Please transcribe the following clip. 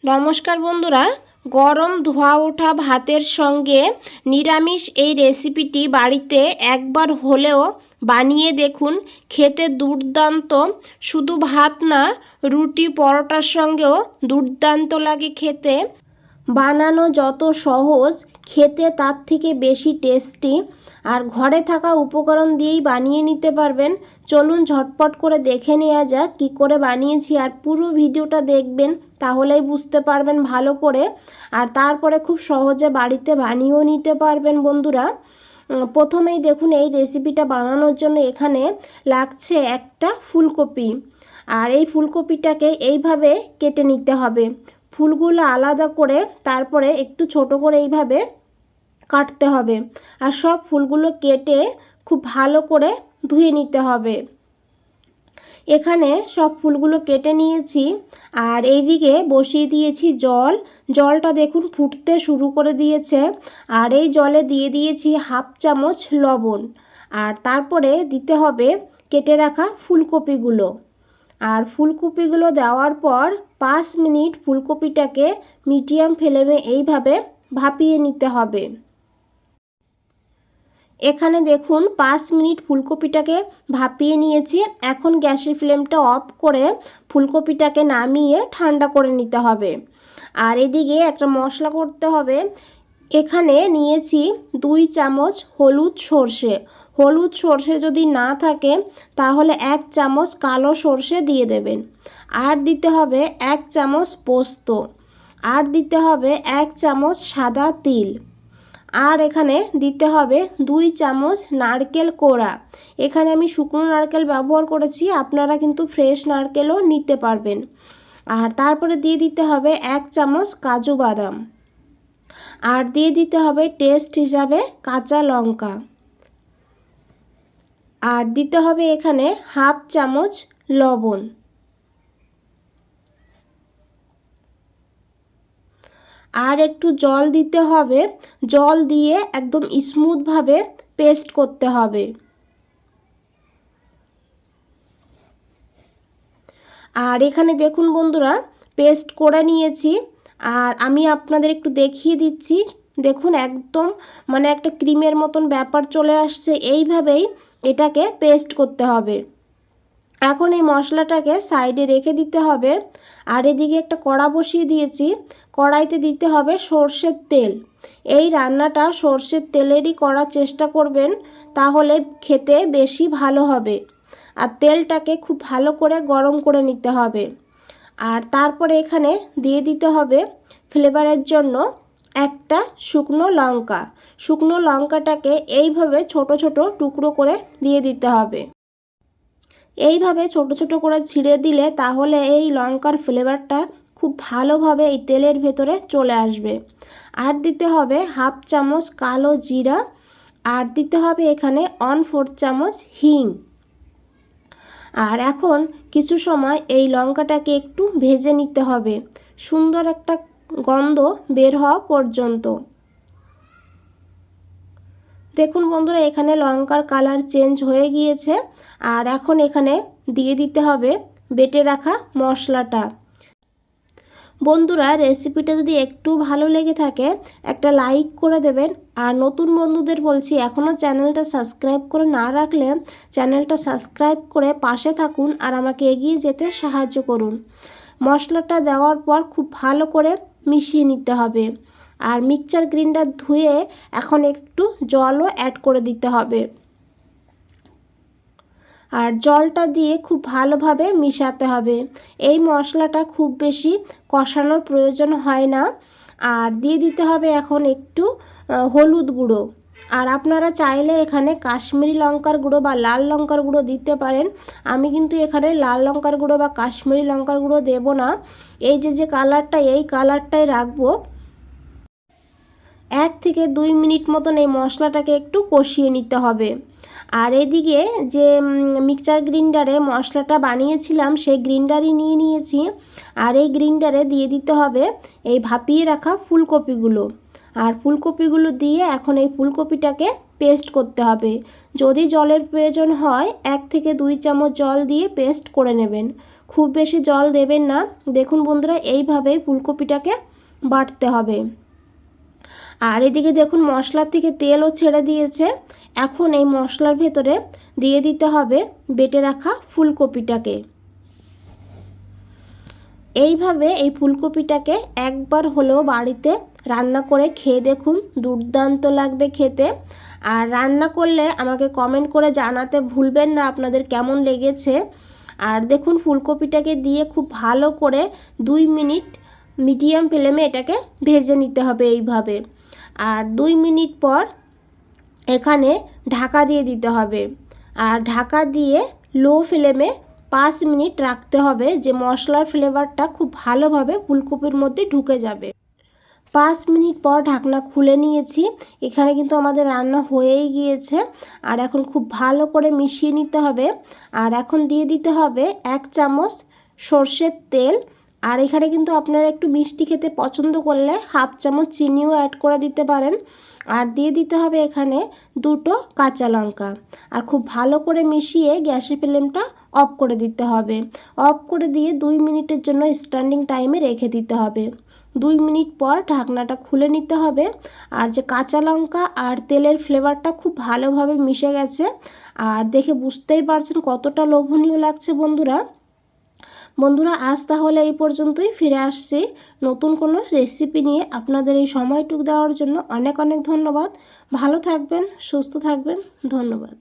নমস্কার বন্ধুরা, গরম ধোয়া ওঠা ভাতের সঙ্গে নিরামিষ এই রেসিপিটি বাড়িতে একবার হলেও বানিয়ে দেখুন। খেতে দুর্দান্ত, শুধু ভাত না, রুটি পরোটার সঙ্গেও দুর্দান্ত লাগে খেতে। বানানো যত সহজ, খেতে তার থেকে বেশি টেস্টি। আর ঘরে থাকা উপকরণ দিয়েই বানিয়ে নিতে পারবেন। চলুন ঝটপট করে দেখে নেওয়া যাক কী করে বানিয়েছি। আর পুরো ভিডিওটা দেখবেন, তাহলেই বুঝতে পারবেন ভালো করে। আর তারপরে খুব সহজে বাড়িতে বানিয়েও নিতে পারবেন বন্ধুরা। প্রথমেই দেখুন, এই রেসিপিটা বানানোর জন্য এখানে লাগছে একটা ফুলকপি। আর এই ফুলকপিটাকে এইভাবে কেটে নিতে হবে। ফুলগুলো আলাদা করে তারপরে একটু ছোট করে এইভাবে কাটতে হবে। আর সব ফুলগুলো কেটে খুব ভালো করে ধুয়ে নিতে হবে। এখানে সব ফুলগুলো কেটে নিয়েছি। আর এইদিকে বসিয়ে দিয়েছি জল। জলটা দেখুন ফুটতে শুরু করে দিয়েছে। আর এই জলে দিয়ে দিয়েছি হাফ চামচ লবণ। আর তারপরে দিতে হবে কেটে রাখা ফুলকপিগুলো। আর ফুলকপিগুলো দেওয়ার পর 5 মিনিট ফুলকপিটাকে মিডিয়াম ফ্লেমে এইভাবে ভাপিয়ে নিতে হবে। এখানে দেখুন 5 মিনিট ফুলকপিটাকে ভাপিয়ে নিয়েছি। এখন গ্যাসের ফ্লেমটা অফ করে ফুলকপিটাকে নামিয়ে ঠান্ডা করে নিতে হবে। আর এদিকে একটা মশলা করতে হবে। এখানে নিয়েছি 2 চামচ হলুদ সর্ষে। হলুদ সর্ষে যদি না থাকে তাহলে 1 চামচ কালো সর্ষে দিয়ে দেবেন। আর দিতে হবে 1 চামচ পোস্ত। আর দিতে হবে 1 চামচ সাদা তিল। আর এখানে দিতে হবে 2 চামচ নারকেল কোড়া। এখানে আমি শুকনো নারকেল ব্যবহার করেছি, আপনারা কিন্তু ফ্রেশ নারকেলও নিতে পারবেন। আর তারপরে দিয়ে দিতে হবে 1 চামচ কাজু বাদাম। আর দিয়ে দিতে হবে টেস্ট হিসাবে কাঁচা লঙ্কা। আর দিতে হবে এখানে হাফ চামচ লবণ। আর একটু জল দিতে হবে। জল দিয়ে একদম স্মুথভাবে পেস্ট করতে হবে। আর এখানে দেখুন বন্ধুরা, পেস্ট করে নিয়েছি। আর আমি আপনাদের একটু দেখিয়ে দিচ্ছি। দেখুন একদম একটা ক্রিমের মতন ব্যাপার চলে আসছে। এইভাবেই এটাকে পেস্ট করতে হবে। এখন এই মশলাটাকে সাইডে রেখে দিতে হবে। আর এদিকে একটা কড়া বসিয়ে দিয়েছি। কড়াইতে দিতে হবে সর্ষের তেল। এই রান্নাটা সর্ষের তেলেরই করার চেষ্টা করবেন, তাহলে খেতে বেশি ভালো হবে। আর তেলটাকে খুব ভালো করে গরম করে নিতে হবে। আর তারপরে এখানে দিয়ে দিতে হবে ফ্লেভারের জন্য একটা শুকনো লঙ্কা। শুকনো লঙ্কাটাকে এইভাবে ছোট ছোট টুকরো করে দিয়ে দিতে হবে। এইভাবে ছোট ছোট করে ছিঁড়ে দিলে তাহলে এই লঙ্কার ফ্লেভারটা খুব ভালোভাবে এই তেলের ভেতরে চলে আসবে। আর দিতে হবে হাফ চামচ কালো জিরা। আর দিতে হবে এখানে 1/4 চামচ হিং। আর এখন কিছু সময় এই লঙ্কাটাকে একটু ভেজে নিতে হবে, সুন্দর একটা গন্ধ বের হওয়া পর্যন্ত। দেখুন বন্ধুরা, এখানে লঙ্কার কালার চেঞ্জ হয়ে গিয়েছে। আর এখন এখানে দিয়ে দিতে হবে বেটে রাখা মশলাটা। বন্ধুরা, রেসিপিটা যদি একটু ভালো লেগে থাকে একটা লাইক করে দেবেন। আর নতুন বন্ধুদের বলছি, এখনও চ্যানেলটা সাবস্ক্রাইব করে না রাখলে চ্যানেলটা সাবস্ক্রাইব করে পাশে থাকুন আর আমাকে এগিয়ে যেতে সাহায্য করুন। মশলাটা দেওয়ার পর খুব ভালো করে মিশিয়ে নিতে হবে। আর মিক্সচার গ্রাইন্ডার ধুয়ে এখন একটু জলও অ্যাড করে দিতে হবে। আর জলটা দিয়ে খুব ভালোভাবে মিশাতে হবে। এই মশলাটা খুব বেশি কষানোর প্রয়োজন হয় না। আর দিয়ে দিতে হবে এখন একটু হলুদ গুঁড়ো। আর আপনারা চাইলে এখানে কাশ্মীরি লঙ্কার গুঁড়ো বা লাল লঙ্কার গুঁড়ো দিতে পারেন। আমি কিন্তু এখানে লাল লঙ্কার গুঁড়ো বা কাশ্মীরি লঙ্কার গুঁড়ো দেব না। এই যে কালারটা, এই কালারটাই রাখবো। 1 থেকে 2 মিনিট মতন এই মশলাটাকে একটু কষিয়ে নিতে হবে। আর এদিকে যে মিক্সচার গ্রাইন্ডারে মশলাটা বানিয়েছিলাম সেই গ্রাইন্ডারই নিয়ে নিয়েছি। আর এই গ্রাইন্ডারে দিয়ে দিতে হবে এই ভাপিয়ে রাখা ফুলকপিগুলো। আর ফুলকপিগুলো দিয়ে এখন এই ফুলকপিটাকে পেস্ট করতে হবে। যদি জলের প্রয়োজন হয় 1 থেকে 2 চামচ জল দিয়ে পেস্ট করে নেবেন। খুব বেশি জল দেবেন না। দেখুন বন্ধুরা, এইভাবেই ফুলকপিটাকে বাটতে হবে। আর এদিকে দেখুন মশলার থেকে তেলও ছেড়ে দিয়েছে। এখন এই মশলার ভেতরে দিয়ে দিতে হবে বেটে রাখা ফুলকপিটাকে। এইভাবে এই ফুলকপিটাকে একবার হলেও বাড়িতে রান্না করে খেয়ে দেখুন, দুর্দান্ত লাগবে খেতে। আর রান্না করলে আমাকে কমেন্ট করে জানাতে ভুলবেন না আপনাদের কেমন লেগেছে। আর দেখুন ফুলকপিটাকে দিয়ে খুব ভালো করে 2 মিনিট মিডিয়াম ফ্লেমে এটাকে ভেজে নিতে হবে এইভাবে। আর 2 মিনিট পর এখানে ঢাকা দিয়ে দিতে হবে। আর ঢাকা দিয়ে লো ফ্লেমে 5 মিনিট রাখতে হবে, যে মশলার ফ্লেভারটা খুব ভালোভাবে ফুলকপির মধ্যে ঢুকে যাবে। 5 মিনিট পর ঢাকনা খুলে নিয়েছি। এখানে কিন্তু আমাদের রান্না হয়েই গিয়েছে। আর এখন খুব ভালো করে মিশিয়ে নিতে হবে। আর এখন দিয়ে দিতে হবে 1 চামচ সর্ষের তেল। আর এখানে কিন্তু আপনারা একটু মিষ্টি খেতে পছন্দ করলে 1/2 চামচ চিনিও অ্যাড করে দিতে পারেন। আর দিয়ে দিতে হবে এখানে 2টো কাঁচা লঙ্কা। আর খুব ভালো করে মিশিয়ে গ্যাসের ফ্লেমটা অফ করে দিতে হবে। অফ করে দিয়ে 2 মিনিটের জন্য স্ট্যান্ডিং টাইমে রেখে দিতে হবে। 2 মিনিট পর ঢাকনাটা খুলে নিতে হবে। আর যে কাঁচা লঙ্কা আর তেলের ফ্লেভারটা খুব ভালোভাবে মিশে গেছে। আর দেখে বুঝতেই পারছেন কতটা লোভনীয় লাগছে বন্ধুরা। আজ তাহলে এই পর্যন্তই। ফিরে আসছি নতুন কোনো রেসিপি নিয়ে। আপনাদের এই সময়টুকু দেওয়ার জন্য অনেক অনেক ধন্যবাদ। ভালো থাকবেন, সুস্থ থাকবেন। ধন্যবাদ।